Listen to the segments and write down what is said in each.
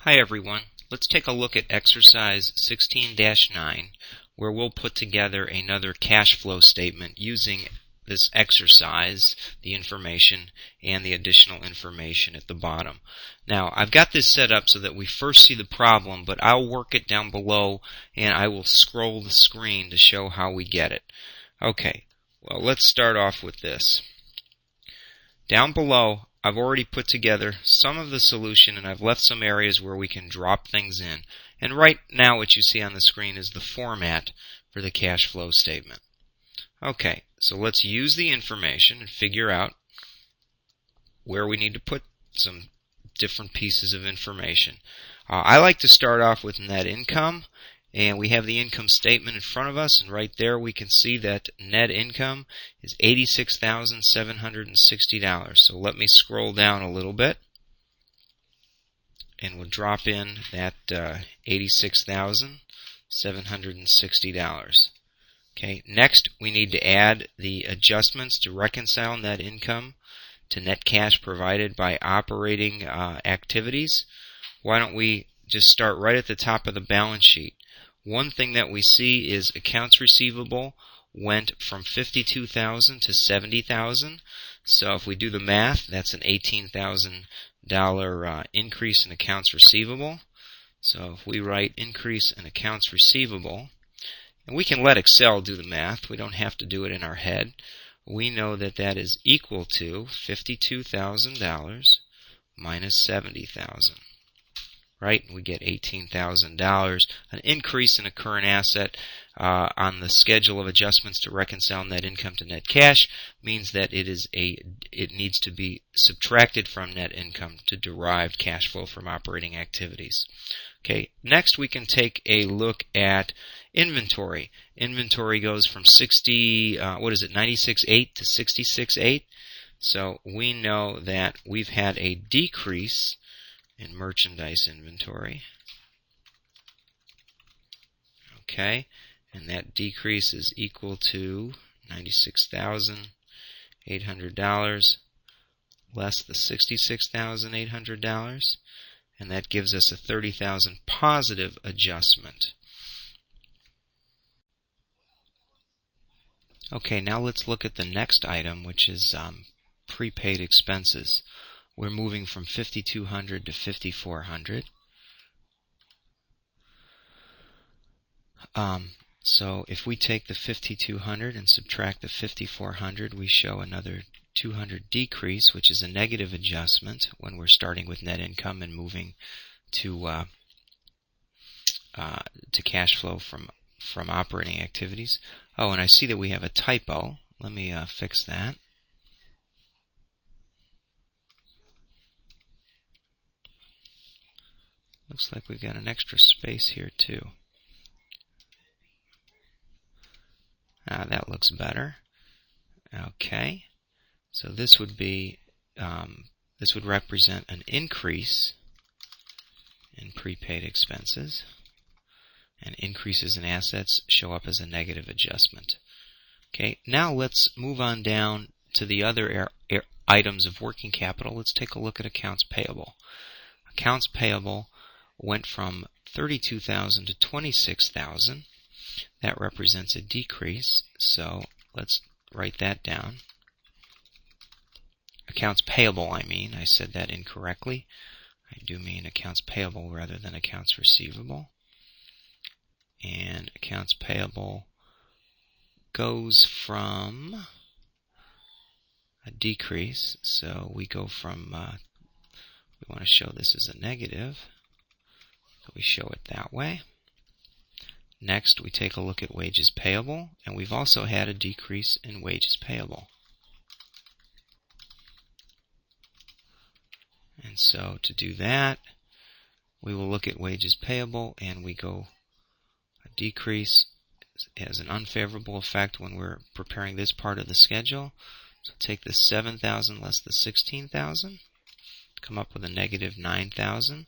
Hi everyone. Let's take a look at exercise 16-9 where we'll put together another cash flow statement using this exercise, the information, and the additional information at the bottom. Now, I've got this set up so that we first see the problem, but I'll work it down below and I will scroll the screen to show how we get it. Okay, well, let's start off with this. Down below, I've already put together some of the solution and I've left some areas where we can drop things in. And right now what you see on the screen is the format for the cash flow statement. Okay, so let's use the information and figure out where we need to put some different pieces of information. I like to start off with net income, and we have the income statement in front of us, and right there we can see that net income is $86,760. So let me scroll down a little bit, and we'll drop in that $86,760. Okay, next we need to add the adjustments to reconcile net income to net cash provided by operating activities. Why don't we just start right at the top of the balance sheet? One thing that we see is accounts receivable went from $52,000 to $70,000. So if we do the math, that's an $18,000 increase in accounts receivable. So if we write increase in accounts receivable, and we can let Excel do the math, we don't have to do it in our head. We know that that is equal to $52,000 minus $70,000. Right? We get $18,000. An increase in a current asset on the schedule of adjustments to reconcile net income to net cash means that it needs to be subtracted from net income to derive cash flow from operating activities. Okay, next we can take a look at inventory. Inventory goes from 96.8 to 66.8. So we know that we've had a decrease in merchandise inventory. Okay, and that decrease is equal to $96,800 less the $66,800, and that gives us a $30,000 positive adjustment. Okay, now let's look at the next item, which is prepaid expenses. We're moving from $5,200 to $5,400. So if we take the $5,200 and subtract the $5,400, we show another $200 decrease, which is a negative adjustment when we're starting with net income and moving to cash flow from operating activities. Oh, and I see that we have a typo. Let me fix that. Looks like we've got an extra space here too. That looks better. Okay, so this would be this would represent an increase in prepaid expenses, and increases in assets show up as a negative adjustment. Okay, now let's move on down to the other items of working capital. Let's take a look at accounts payable. Accounts payable went from $32,000 to $26,000. That represents a decrease, so let's write that down. Accounts payable, I said that incorrectly. I do mean accounts payable rather than accounts receivable. And accounts payable goes from a decrease, so we go from, we want to show this as a negative. So we show it that way. Next, we take a look at wages payable, and we've also had a decrease in wages payable. And so to do that, we will look at wages payable, and we go a decrease has an unfavorable effect when we're preparing this part of the schedule. So take the $7,000 less the $16,000 to come up with a negative $9,000.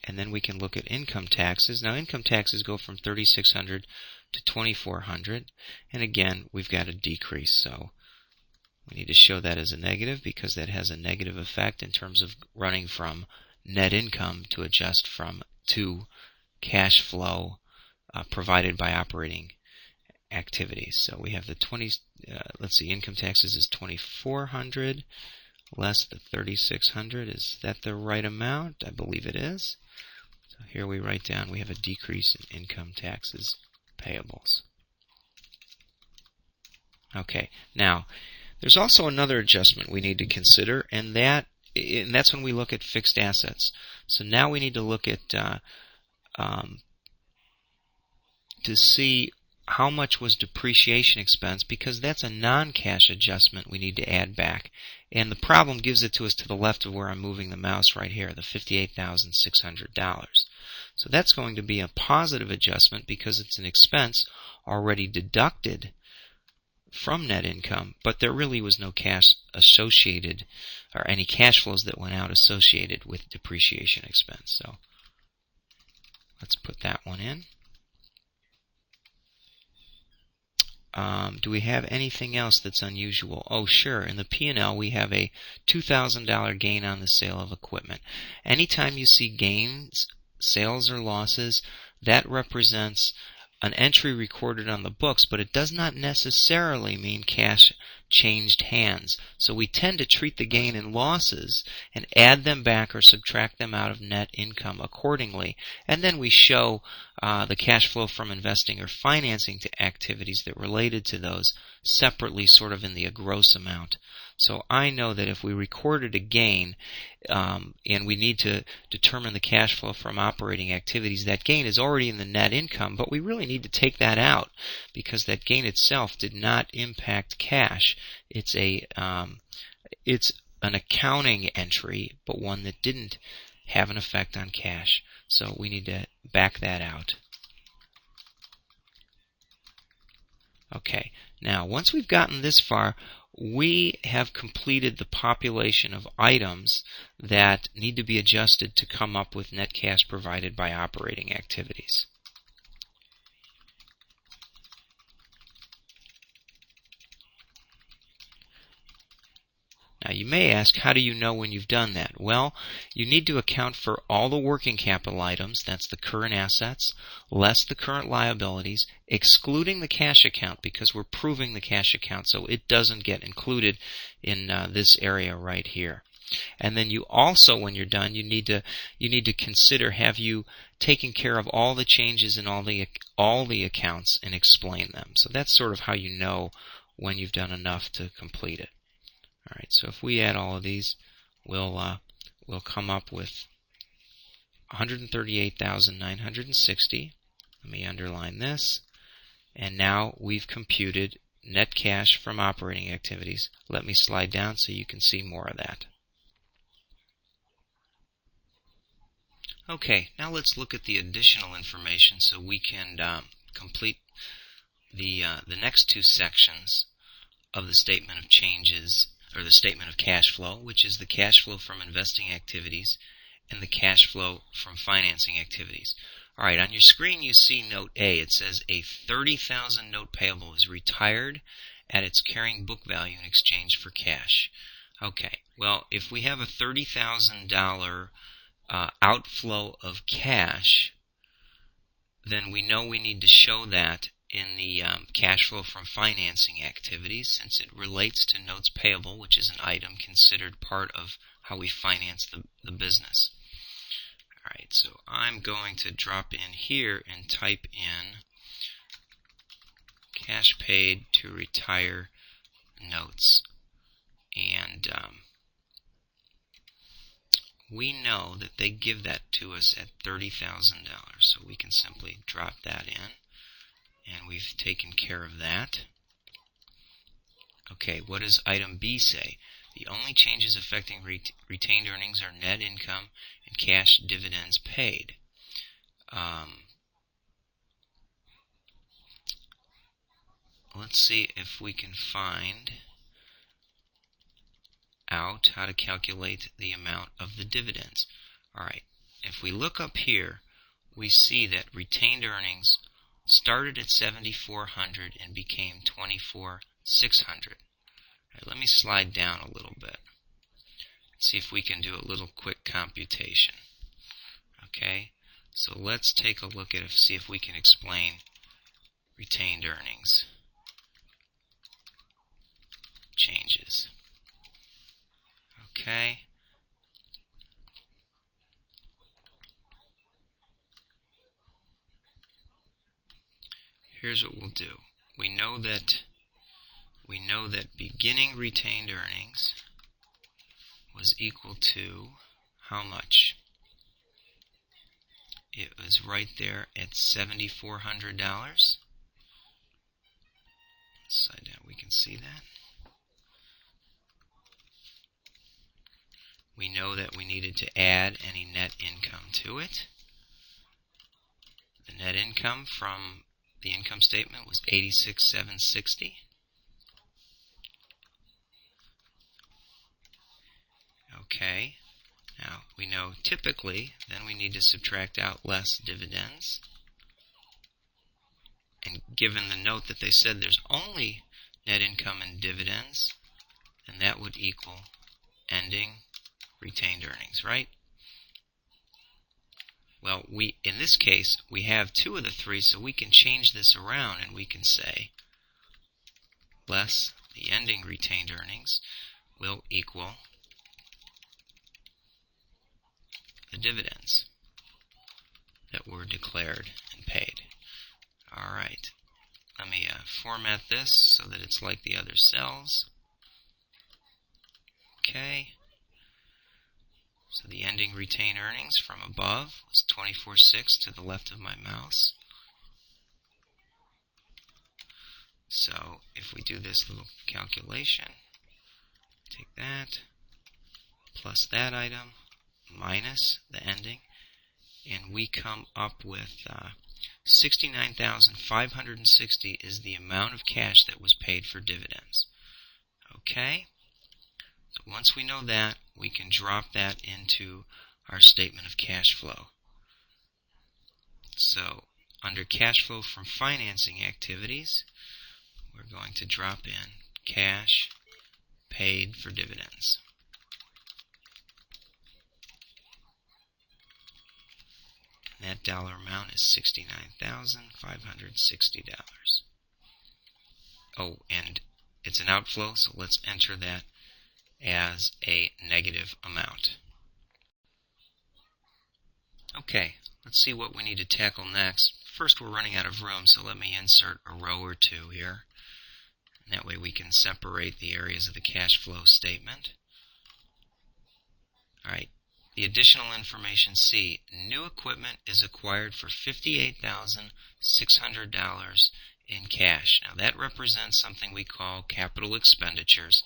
And then we can look at income taxes. Now income taxes go from $3,600 to $2,400, and again we've got a decrease. So We need to show that as a negative because that has a negative effect in terms of running from net income to adjust to cash flow provided by operating activities. So we have the let's see, income taxes is $2,400 less the $3,600. Is that the right amount? I believe it is. So here we write down we have a decrease in income taxes payables. Okay, now there's also another adjustment we need to consider, and that's when we look at fixed assets. So now we need to look at to see how much was depreciation expense, because that's a non-cash adjustment we need to add back. And the problem gives it to us to the left of where I'm moving the mouse right here, the $58,600. So that's going to be a positive adjustment because it's an expense already deducted from net income, but there really was no cash associated or any cash flows that went out associated with depreciation expense. So let's put that one in. Do we have anything else that's unusual? Oh, sure. In the P&L, we have a $2,000 gain on the sale of equipment. Anytime you see gains, sales, or losses, that represents an entry recorded on the books, but it does not necessarily mean cash changed hands. So we tend to treat the gain and losses and add them back or subtract them out of net income accordingly. And then we show the cash flow from investing or financing to activities that related to those separately, sort of in the gross amount. So I know that if we recorded a gain and we need to determine the cash flow from operating activities, that gain is already in the net income, but we really need to take that out because that gain itself did not impact cash. It's an accounting entry, but one that didn't have an effect on cash. So we need to back that out. Okay, now once we've gotten this far, we have completed the population of items that need to be adjusted to come up with net cash provided by operating activities. Now you may ask, how do you know when you've done that? Well, you need to account for all the working capital items, that's the current assets, less the current liabilities, excluding the cash account because we're proving the cash account, so it doesn't get included in this area right here. And then you also, when you're done, you need to consider, have you taken care of all the changes in all the accounts and explain them. So that's sort of how you know when you've done enough to complete it. All right, so if we add all of these, we'll come up with 138,960. Let me underline this. And now we've computed net cash from operating activities. Let me slide down so you can see more of that. Okay, now let's look at the additional information so we can complete the next two sections of the statement of changes, or the statement of cash flow, which is the cash flow from investing activities and the cash flow from financing activities. All right, on your screen you see note A. It says a 30,000 note payable is retired at its carrying book value in exchange for cash. Okay, well, if we have a $30,000 outflow of cash, then we know we need to show that in the cash flow from financing activities, since it relates to notes payable, which is an item considered part of how we finance the business. Alright, so I'm going to drop in here and type in cash paid to retire notes. And we know that they give that to us at $30,000, so we can simply drop that in. And we've taken care of that. Okay, what does item B say? The only changes affecting retained earnings are net income and cash dividends paid. Let's see if we can find out how to calculate the amount of the dividends. Alright, if we look up here, we see that retained earnings started at $7,400 and became $24,600. Alright, let me slide down a little bit. See if we can do a little quick computation. Okay, so let's take a look at it, see if we can explain retained earnings changes. Okay. Here's what we'll do. We know that beginning retained earnings was equal to how much? It was right there at $7,400. Slide down, we can see that. We know that we needed to add any net income to it. The net income from the income statement was $86,760. Okay, now we know typically then we need to subtract out less dividends. And given the note that they said there's only net income and dividends, then that would equal ending retained earnings, right? Well, in this case, we have two of the three, so we can change this around and we can say less the ending retained earnings will equal the dividends that were declared and paid. Alright, let me format this so that it's like the other cells. Okay, so the ending retained earnings from above was $24,600 to the left of my mouse. So if we do this little calculation, take that, plus that item, minus the ending, and we come up with $69,560 is the amount of cash that was paid for dividends. Okay? So once we know that, we can drop that into our statement of cash flow. So under cash flow from financing activities, we're going to drop in cash paid for dividends. That dollar amount is $69,560. Oh, and it's an outflow, so let's enter that as a negative amount. Okay, let's see what we need to tackle next. First, we're running out of room, so let me insert a row or two here. And that way we can separate the areas of the cash flow statement. Alright, the additional information C. New equipment is acquired for $58,600 in cash. Now that represents something we call capital expenditures.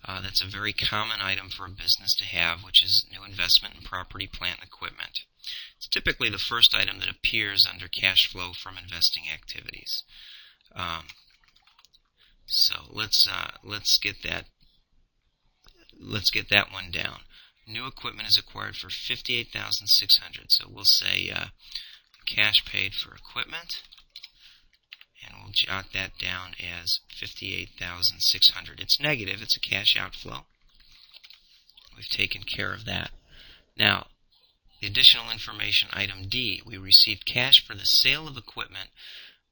That's a very common item for a business to have, which is new investment in property, plant, and equipment. It's typically the first item that appears under cash flow from investing activities. So let's get that one down. New equipment is acquired for $58,600. So we'll say cash paid for equipment, and we'll jot that down as $58,600. It's negative. It's a cash outflow. We've taken care of that. Now, the additional information, item D, we received cash for the sale of equipment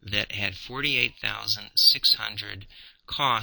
that had $48,600 cost